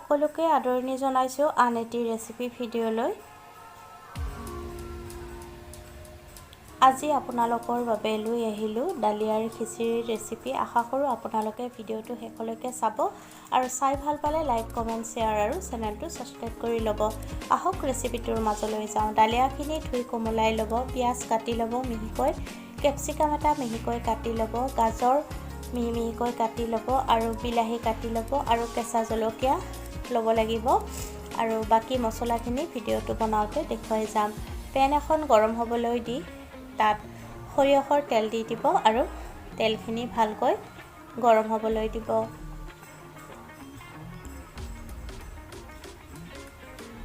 সকলোকে আদৰণি জনাইছো আন এটি ৰেচিপি ভিডিঅ'লৈ। আজি আপোনালোকৰ বাবে লৈ আহিলো ডালিয়াৰ খিচিৰিৰ ৰেচিপি। আশা কৰোঁ আপোনালোকে ভিডিঅ'টো শেষলৈকে চাব আৰু চাই ভাল পালে লাইক, কমেণ্ট, শ্বেয়াৰ আৰু চেনেলটো ছাবস্ক্ৰাইব কৰি ল'ব। আহক ৰেচিপিটোৰ মাজলৈ যাওঁ। ডালিয়াখিনি ধুই কোমলাই ল'ব, পিঁয়াজ কাটি ল'ব মিহিকৈ, কেপচিকাম এটা মিহিকৈ কাটি ল'ব, গাজৰ মিহি মিহিকৈ কাটি ল'ব আৰু বিলাহী কাটি ল'ব আৰু কেঁচা জলকীয়া ল'ব লাগিব আৰু বাকী মছলাখিনি ভিডিঅ'টো বনাওঁতে দেখুৱাই যাম। পেন এখন গৰম হ'বলৈ দি তাত সৰিয়হৰ তেল দি দিব আৰু তেলখিনি ভালকৈ গৰম হ'বলৈ দিব।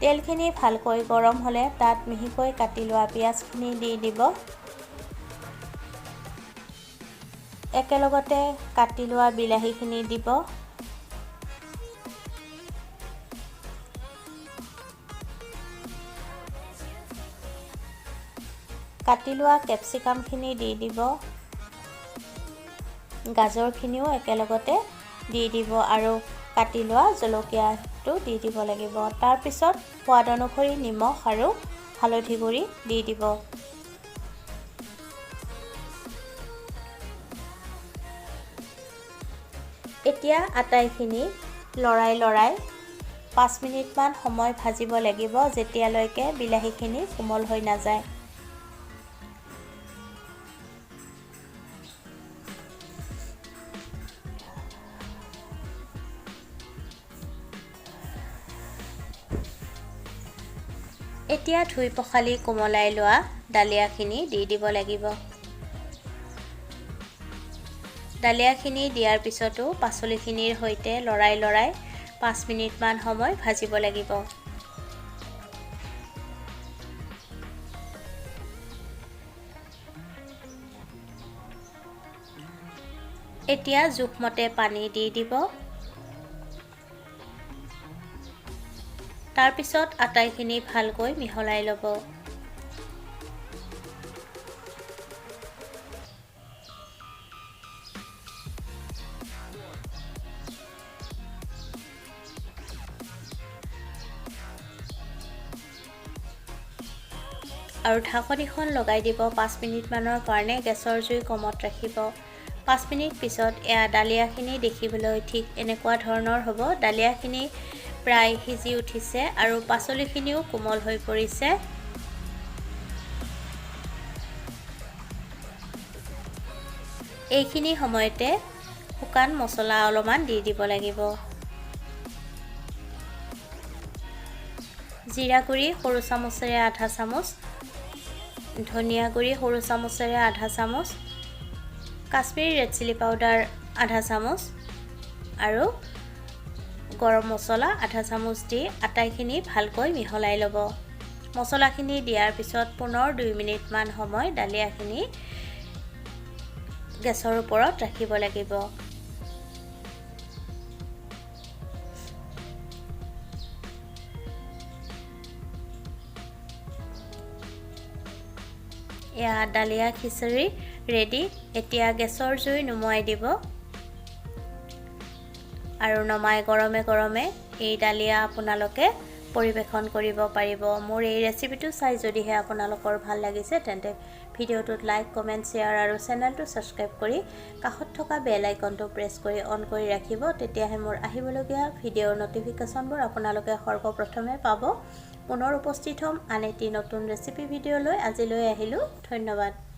তেলখিনি ভালকৈ গৰম হ'লে তাত মিহিকৈ কাটি লোৱা পিঁয়াজখিনি দি দিব। একেলগতে কাটি লোৱা বিলাহীখিনি দিব। কাটি লোৱা কেপচিকামখিনি দি দিব। গাজৰখিনিও একেলগতে দি দিব আৰু কাটি লোৱা জলকীয়াটো দি দিব লাগিব। তাৰপিছত সোৱাদ অনুসৰি নিমখ আৰু হালধি গুড়ি দি দিব। এতিয়া আটাইখিনি লৰাই 5 মিনিটমান সময় ভাজিব লাগিব, যেতিয়ালৈকে বিলাহীখিনি কোমল হৈ নাযায়। এতিয়া ধুই পখালি কোমলাই লোৱা ডালিয়াখিনি দি দিব লাগিব। ডালিয়াখিনি দিয়াৰ পিছতো পাচলিখিনিৰ সৈতে লৰাই 5 মিনিটমান সময় ভাজিব লাগিব। এতিয়া জোখমতে পানী দি দিব। তাৰপিছত আটাইখিনি ভালকৈ মিহলাই ল'ব। আৰু ঢাকনিখন লগাই দিব 5 মিনিটমানৰ কাৰণে। গেছৰ জুই কমত ৰাখিব। 5 মিনিট পিছত ডালিয়াখিনি দেখিবলৈ ঠিক এনেকুৱা ধৰণৰ হ'ব। ডালিয়াখিনি প্ৰায় সিজি উঠিছে আৰু পাচলিখিনিও কোমল হৈ পৰিছে। এইখিনি সময়তে শুকান মছলা অলপমান দি দিব লাগিব। জিৰা গুড়ি সৰু চামুচেৰে আধা চামুচ, ধনিয়া গুড়ি সৰু চামুচেৰে আধা চামুচ, কাশ্মীৰী ৰেড চিলি পাউডাৰ আধা চামুচ আৰু গৰম মছলা আধা চামুচ দি আটাইখিনি ভালকৈ মিহলাই ল'ব। মছলাখিনি দিয়াৰ পিছত পুনৰ 2 মিনিটমান সময় ডালিয়াখিনি গেছৰ ওপৰত ৰাখিব লাগিব। এয়া ডালিয়া খিচুৰি ৰেডি। এতিয়া গেছৰ জুই নুমুৱাই দিব আৰু নমাই গৰমে গৰমে এই ডালিয়া আপোনালোকে পৰিৱেশন কৰিব পাৰিব। মোৰ এই ৰেচিপিটো চাই যদিহে আপোনালোকৰ ভাল লাগিছে তেন্তে ভিডিঅ'টোত লাইক, কমেণ্ট, শ্বেয়াৰ আৰু চেনেলটো ছাবস্ক্ৰাইব কৰি কাষত থকা বেল আইকনটো প্ৰেছ কৰি অন কৰি ৰাখিব। তেতিয়াহে মোৰ আহিবলগীয়া ভিডিঅ'ৰ নটিফিকেশ্যনবোৰ আপোনালোকে সৰ্বপ্ৰথমে পাব। পুনৰ উপস্থিত হ'ম আন এটি নতুন ৰেচিপি ভিডিঅ'লৈ। আজিলৈ আহিলোঁ। ধন্যবাদ।